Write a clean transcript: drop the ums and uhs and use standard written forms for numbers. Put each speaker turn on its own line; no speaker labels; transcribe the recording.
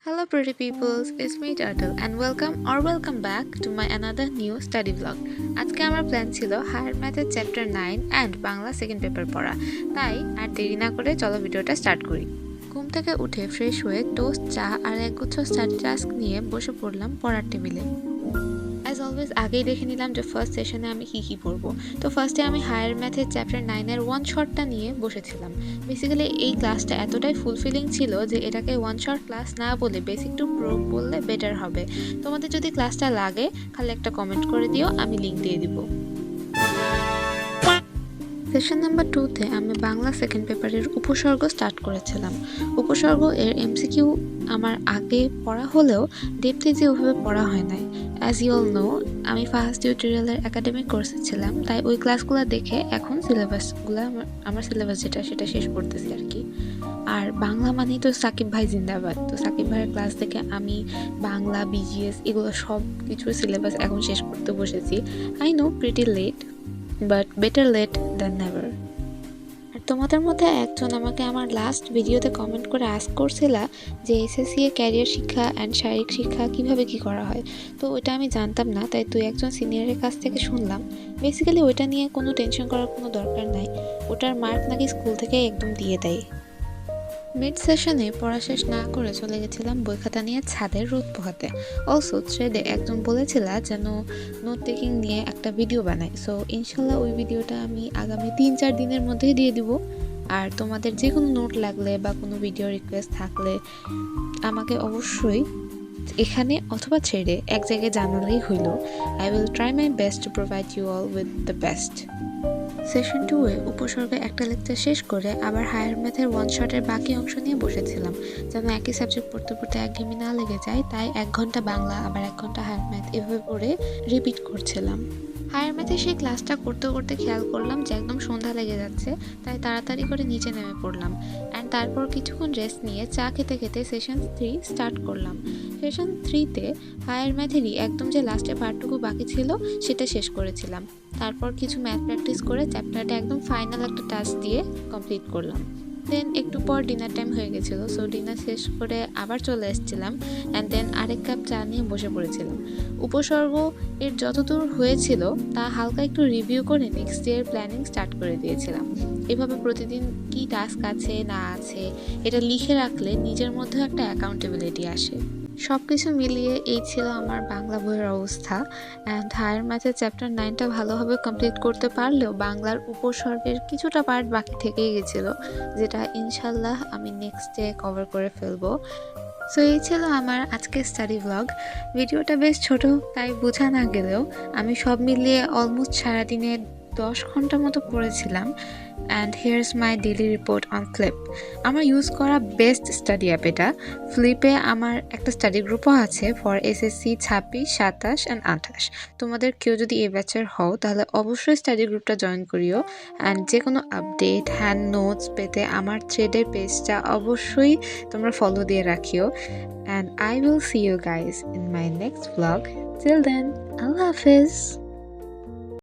Hello pretty peoples, it's me Turtle and welcome back to my another new study vlog. আজকে আমার plan ছিল higher ম্যাথের chapter 9 and Bangla second paper পড়া। তাই আর দেরি না করে চলো ভিডিওটা স্টার্ট করি। ঘুম থেকে উঠে ফ্রেশ হয়ে টোস্ট চা আর একগুচ্ছ স্টাডি টাস্ক নিয়ে বসে পড়লাম পড়ার টেবিলে। অ্যাজ অলওয়েজ আগেই দেখে নিলাম যে ফার্স্ট সেশনে আমি কী পড়বো। তো ফার্স্টে আমি হায়ার ম্যাথের চ্যাপ্টার 9-এর ওয়ান শটটা নিয়ে বসেছিলাম। বেসিক্যালি এই ক্লাসটা এতটাই ফুলফিলিং ছিল যে এটাকে ওয়ান শট ক্লাস না বলে বেসিক টু প্রো বললে বেটার হবে। তোমাদের যদি ক্লাসটা লাগে খালি একটা কমেন্ট করে দিও, আমি লিঙ্ক দিয়ে দিব। সেশন নাম্বার 2-তে আমি বাংলা সেকেন্ড পেপারের উপসর্গ স্টার্ট করেছিলাম। উপসর্গ এর এমসিকিউ আমার আগে পড়া হলেও ডেপথে যে ওভাবে পড়া হয় নাই। অ্যাজ ইউ অল নো, আমি ফার্স্ট টিউটোরিয়ালের একাডেমিক কোর্সে ছিলাম, তাই ওই ক্লাসগুলো দেখে এখন সিলেবাসগুলো আমার সিলেবাস সেটা শেষ করতেছি আর কি। আর বাংলা মানেই তো সাকিব ভাই জিন্দাবাদ। তো সাকিব ভাইয়ের ক্লাস থেকে আমি বাংলা বিজিএস এগুলো সব কিছুর সিলেবাস এখন শেষ করতে বসেছি। I know pretty late, but better late than never. আর তোমাদের মধ্যে একজন আমাকে আমার লাস্ট ভিডিওতে কমেন্ট করে আস্ক করছিলা যে এসএসসি এ ক্যারিয়ার শিক্ষা অ্যান্ড শারীরিক শিক্ষা কিভাবে কি করা হয়। তো ওইটা আমি জানতাম না, তাই তুই একজন সিনিয়রের কাছ থেকে শুনলাম। বেসিক্যালি ওইটা নিয়ে কোনো টেনশন করার কোনো দরকার নাই, ওটার মার্ক নাকি স্কুল থেকে একদম দিয়ে দেয়। মিড সেশনে পড়া শেষ না করে চলে গেছিলাম বই খাতা নিয়ে ছাদে রোদ পোহাতে। অলসো থ্রেডে একজন বলেছিল যেন নোট টেকিং নিয়ে একটা ভিডিও বানাই। সো ইনশাল্লাহ ওই ভিডিওটা আমি আগামী 3-4 দিনের মধ্যেই দিয়ে দিব। আর তোমাদের যে কোনো নোট লাগলে বা কোনো ভিডিও রিকোয়েস্ট থাকলে আমাকে অবশ্যই এখানে অথবা থ্রেডে এক জায়গায় জানালেই হইল। I will try my best to provide you all with the best. Session 2-এ উপসর্গে একটা লেকচার শেষ করে আবার হায়ার ম্যাথের ওয়ান শটের বাকি অংশ নিয়ে বসেছিলাম, যেন একই সাবজেক্ট পড়তে পড়তে একঘেয়েমি না লেগে যায়। তাই 1 ঘন্টা বাংলা আবার 1 ঘন্টা হায়ার ম্যাথ এভাবে পড়ে রিপিট করছিলাম। হায়ার ম্যাথে সেই ক্লাসটা করতে করতে খেয়াল করলাম যে একদম সন্ধ্যা লেগে যাচ্ছে, তাই তাড়াতাড়ি করে নিচে নেমে পড়লাম। অ্যান্ড তারপর কিছুক্ষণ রেস্ট নিয়ে চা খেতে খেতে সেশন 3 স্টার্ট করলাম। সেশন 3-তে হায়ার ম্যাথেরই একদম যে লাস্টে পার্টটুকু বাকি ছিল সেটা শেষ করেছিলাম। তারপর কিছু ম্যাথ প্র্যাকটিস করে চ্যাপ্টারটা একদম ফাইনাল একটা টাস্ক দিয়ে কমপ্লিট করলাম। দেন একটু পর ডিনার টাইম হয়ে গেছিলো, সো ডিনার শেষ করে আবার চলে এসেছিলাম অ্যান্ড দেন আরেক কাপ চা নিয়ে বসে পড়েছিলাম। উপসর্গ এর যতদূর হয়েছিল তা হালকা একটু রিভিউ করে নেক্সট ডে এর প্ল্যানিং স্টার্ট করে দিয়েছিলাম। এভাবে প্রতিদিন কি টাস্ক আছে না আছে এটা লিখে রাখলে নিজের মধ্যে একটা অ্যাকাউন্টেবিলিটি আসে। সব কিছু মিলিয়ে এই ছিল আমার বাংলা বইয়ের অবস্থা। অ্যান্ড হায়ার ম্যাথের চ্যাপ্টার 9টা ভালোভাবে কমপ্লিট করতে পারলেও বাংলার উপসর্গের কিছুটা পার্ট বাকি থেকেই গেছিলো, যেটা ইনশাল্লাহ আমি নেক্সট ডে কভার করে ফেলবো। সো এই ছিল আমার আজকের স্টাডি ভ্লগ। ভিডিওটা বেশ ছোট, তাই বোঝা না গেলেও আমি সব মিলিয়ে অলমোস্ট সারাদিনে 10 ঘন্টা মতো পড়েছিলাম। And here's my daily report on flip, আমার ইউজ করা বেস্ট স্টাডি অ্যাপ এটা। ফ্লিপে আমার একটা স্টাডি গ্রুপও আছে ফর এসএসসি 26, 27 অ্যান্ড 28। তোমাদের কেউ যদি এই ব্যাচের হও তাহলে অবশ্যই স্টাডি গ্রুপটা জয়েন করিও। অ্যান্ড যে কোনো আপডেট হ্যান্ড নোটস পেতে আমার থ্রেডের পেজটা অবশ্যই তোমরা ফলো দিয়ে রাখিও। And I will see you guys in my next vlog. Till then, আল্লাহ হাফেজ।